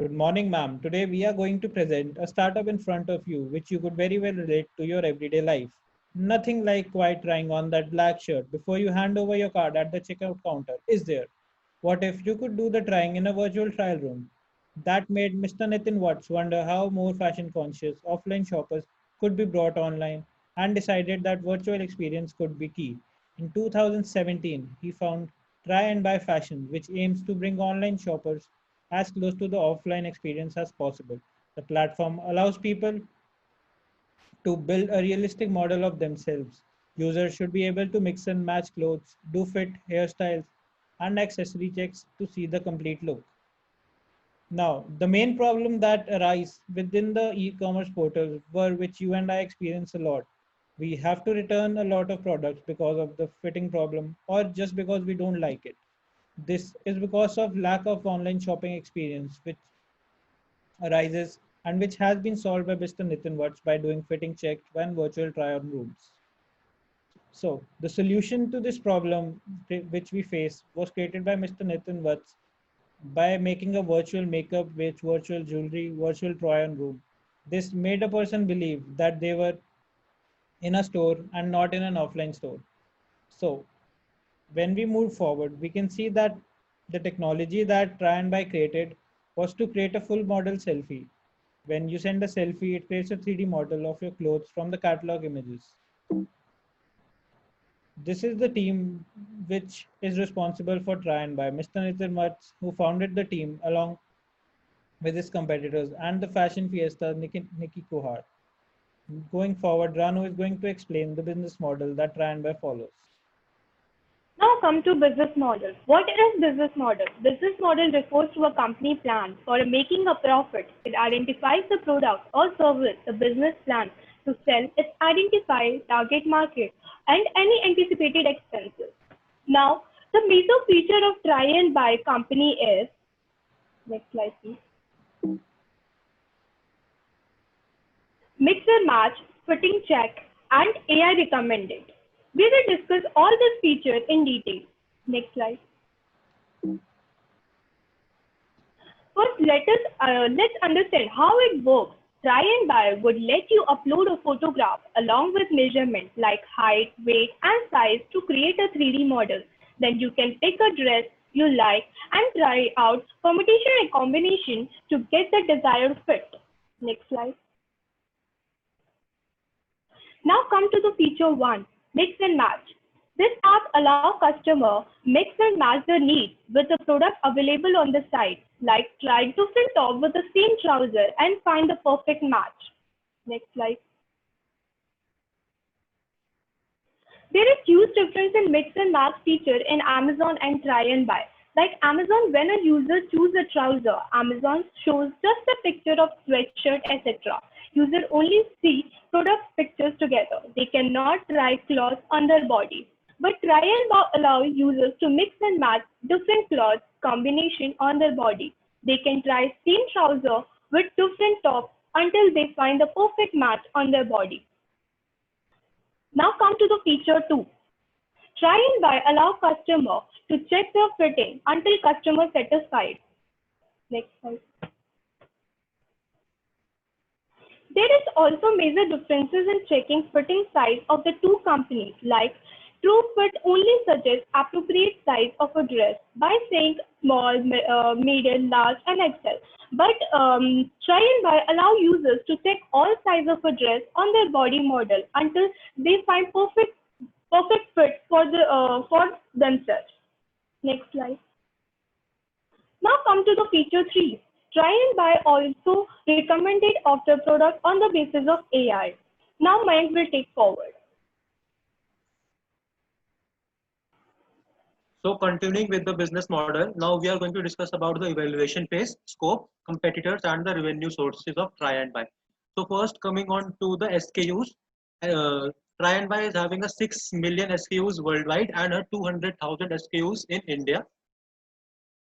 Good morning, ma'am. Today we are going to present a startup in front of you which you could very well relate to your everyday life. Nothing like quite trying on that black shirt before you hand over your card at the checkout counter, is there? What if you could do the trying in a virtual trial room? That made Mr. Nitin Watts wonder how more fashion conscious offline shoppers could be brought online and decided that virtual experience could be key. In 2017, he found Try and Buy Fashion, which aims to bring online shoppers as close to the offline experience as possible. The platform allows people to build a realistic model of themselves. Users should be able to mix and match clothes, do fit, hairstyles, and accessory checks to see the complete look. Now, the main problem that arise within the e-commerce portals were which you and I experience a lot. We have to return a lot of products because of the fitting problem or just because we don't like it. This is because of lack of online shopping experience which arises and which has been solved by Mr. Nitin Watts by doing fitting checks and virtual try-on rooms. So the solution to this problem which we face was created by Mr. Nitin Watts by making a virtual makeup with virtual jewelry, virtual try-on room. This made a person believe that they were in a store and not in an offline store. So when we move forward, we can see that the technology that Try and Buy created was to create a full model selfie. When you send a selfie, it creates a 3D model of your clothes from the catalog images. This is the team which is responsible for Try and Buy. Mr. Nitin Watts, who founded the team along with his competitors and the fashion fiesta Nikki Kohar. Going forward, Ranu is going to explain the business model that Try and Buy follows. Now come to business model. What is business model? Business model refers to a company plan for making a profit. It identifies the product or service the business plan to sell. It identifies target market and any anticipated expenses. Now, the major feature of Try and Buy company is, next slide please, mix and match, fitting check, and AI recommended. We will discuss all these features in detail. Next slide. First, let's understand how it works. Try and Buy would let you upload a photograph along with measurements like height, weight, and size to create a 3D model. Then you can pick a dress you like and try out permutation and combination to get the desired fit. Next slide. Now come to the feature 1, mix and match. This app allows customer mix and match their needs with the product available on the site, like try different top with the same trouser and find the perfect match. Next slide. There is huge difference in mix and match feature in Amazon and Try and Buy. Like Amazon, when a user chooses a trouser, Amazon shows just a picture of sweatshirt, etc. User only see product pictures together. They cannot try clothes on their body. But Try and Buy allow users to mix and match different clothes combination on their body. They can try same trouser with different tops until they find the perfect match on their body. Now come to the feature 2. Try and Buy allow customer to check their fitting until customer satisfied. Next slide. There is also major differences in checking fitting size of the two companies, like TrueFit only suggests appropriate size of a dress by saying small, medium, large, and XL. But Try and Buy allow users to check all sizes of a dress on their body model until they find perfect fit for themselves. Next slide. Now come to the feature 3. Try and Buy also recommended of the product on the basis of AI. Now Mayank will take forward. So continuing with the business model, now we are going to discuss about the evaluation phase, scope, competitors, and the revenue sources of Try and Buy. So first coming on to the SKUs, Try and Buy is having a 6 million SKUs worldwide and a 200,000 SKUs in India.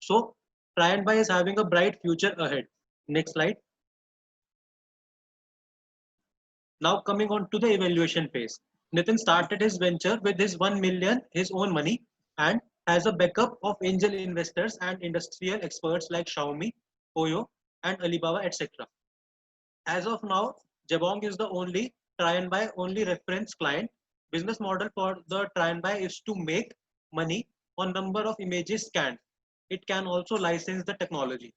So Try and Buy is having a bright future ahead. Next slide. Now coming on to the evaluation phase. Nitin started his venture with his 1 million, his own money, and has a backup of angel investors and industrial experts like Xiaomi, Oyo, and Alibaba, etc. As of now, Jabong is the only try and buy only reference client. Business model for the try and buy is to make money on number of images scanned. It can also license the technology.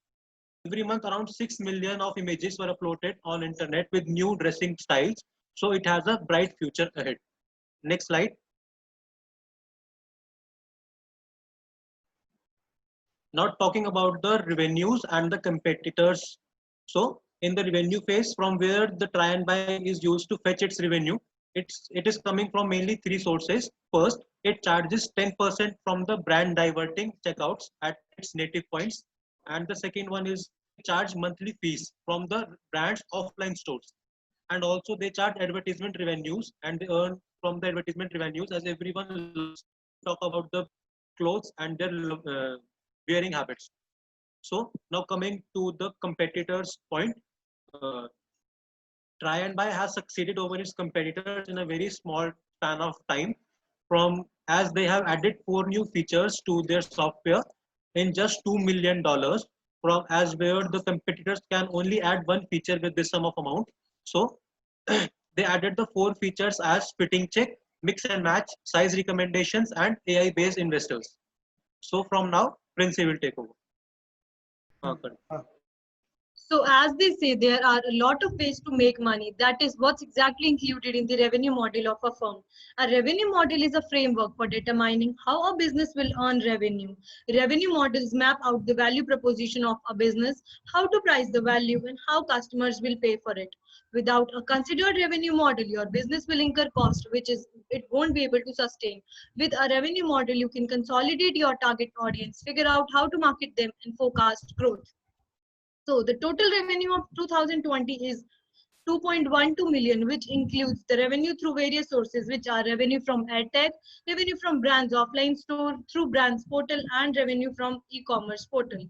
Every month, around 6 million of images were uploaded on internet with new dressing styles. So it has a bright future ahead. Next slide. Now talking about the revenues and the competitors. So in the revenue phase, from where the try and buy is used to fetch its revenue, it is coming from mainly three sources. First, it charges 10% from the brand diverting checkouts at its native points, and the second one is charge monthly fees from the brand's offline stores, and also they charge advertisement revenues and they earn from the advertisement revenues, as everyone loves to talk about the clothes and their wearing habits. So now coming to the competitors point, uh, try and buy has succeeded over its competitors in a very small span of time, from as they have added four new features to their software in just $2 million, from as where the competitors can only add one feature with this sum of amount. So they added the four features as fitting check, mix and match, size recommendations, and AI based investors. So from now, Prince will take over. Correct. So as they say, there are a lot of ways to make money. That is what's exactly included in the revenue model of a firm. A revenue model is a framework for determining how a business will earn revenue. Revenue models map out the value proposition of a business, how to price the value, and how customers will pay for it. Without a considered revenue model, your business will incur cost, which is it won't be able to sustain. With a revenue model, you can consolidate your target audience, figure out how to market them, and forecast growth. So the total revenue of 2020 is 2.12 million, which includes the revenue through various sources, which are revenue from AdTech, revenue from brands offline store through brands portal, and revenue from e-commerce portal.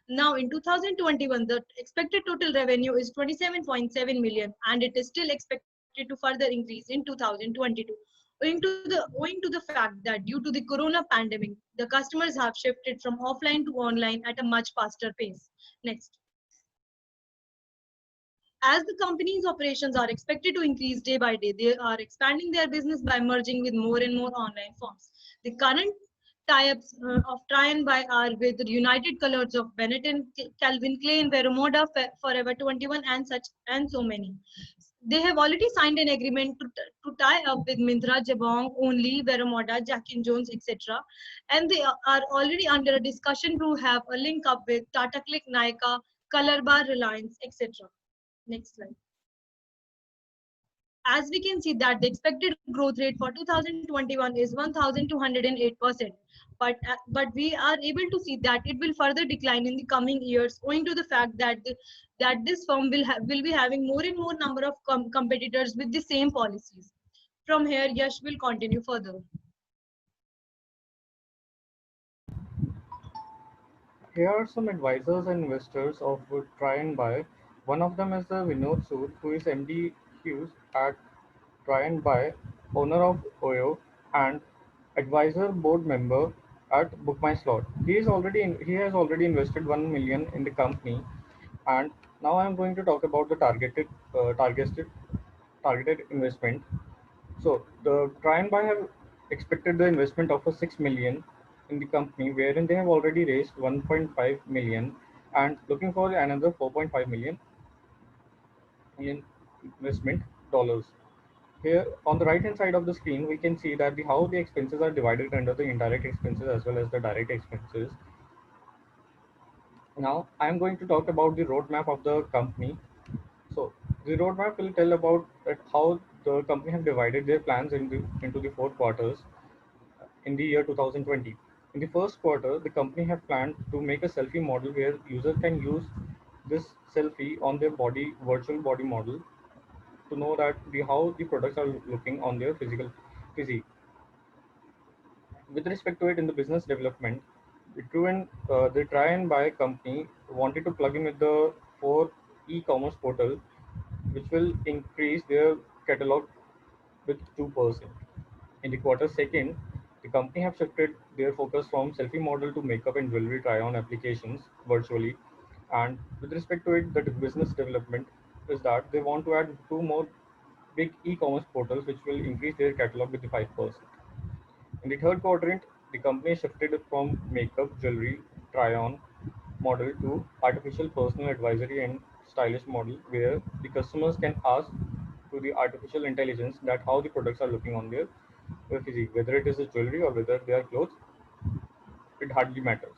Now in 2021, the expected total revenue is 27.7 million, and it is still expected to further increase in 2022. Owing to the fact that due to the corona pandemic, the customers have shifted from offline to online at a much faster pace. Next. As the company's operations are expected to increase day by day, they are expanding their business by merging with more and more online firms. The current tie-ups of Try and Buy are with United Colors of Benetton, Calvin Klein, Veromoda, Forever 21, and such and so many. They have already signed an agreement to tie up with Myntra, Jabong, Only, Veromoda, Jack and Jones, etc. And they are already under a discussion to have a link up with Tata Click, Nykaa, Color Bar, Reliance, etc. Next slide. As we can see that the expected growth rate for 2021 is 1,208%. But we are able to see that it will further decline in the coming years, owing to the fact that this firm will be having more and more number of competitors with the same policies. From here, Yash will continue further. Here are some advisors and investors of Try and Buy. One of them is the Vinod Sood, who is MD Hughes at Try and Buy, owner of Oyo, and advisor board member at Book My Slot. He has already invested 1 million in the company, and now I am going to talk about the targeted investment. So the Try and Buy have expected the investment of a 6 million in the company, wherein they have already raised 1.5 million and looking for another 4.5 million in investment dollars. Here on the right hand side of the screen, we can see that how the expenses are divided under the indirect expenses as well as the direct expenses. Now I am going to talk about the roadmap of the company. So the roadmap will tell about that how the company have divided their plans into the 4 quarters in the year 2020. In the first quarter, the company have planned to make a selfie model where user can use this selfie on their virtual body model to know that how the products are looking on their physique. With respect to it in the business development, the Try and Buy company wanted to plug in with the 4 e-commerce portal, which will increase their catalog with 2%. In the quarter second, the company have shifted their focus from selfie model to makeup and jewelry try-on applications virtually. And with respect to it, the business development is that they want to add two more big e-commerce portals which will increase their catalog with the 5%. In the third quadrant, the company shifted from makeup, jewelry, try-on model to artificial personal advisory and stylish model, where the customers can ask to the artificial intelligence that how the products are looking on their physique, whether it is a jewelry or whether they are clothes, it hardly matters.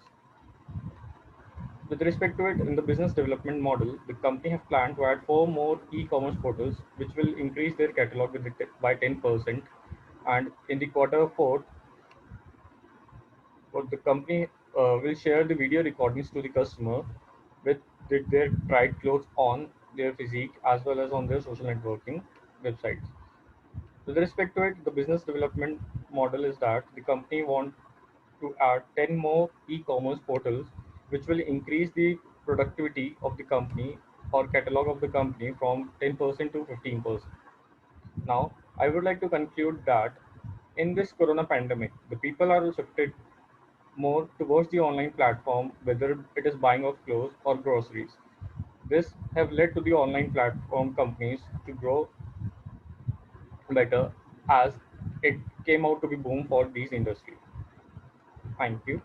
With respect to it, in the business development model, the company have planned to add four more e-commerce portals, which will increase their catalog by 10%. And in the quarter four, what the company will share the video recordings to the customer with their tried clothes on their physique as well as on their social networking websites. With respect to it, the business development model is that the company want to add 10 more e-commerce portals, which will increase the productivity of the company or catalog of the company from 10% to 15%. Now, I would like to conclude that in this corona pandemic, the people are shifted more towards the online platform, whether it is buying of clothes or groceries. This have led to the online platform companies to grow better as it came out to be boom for these industries. Thank you.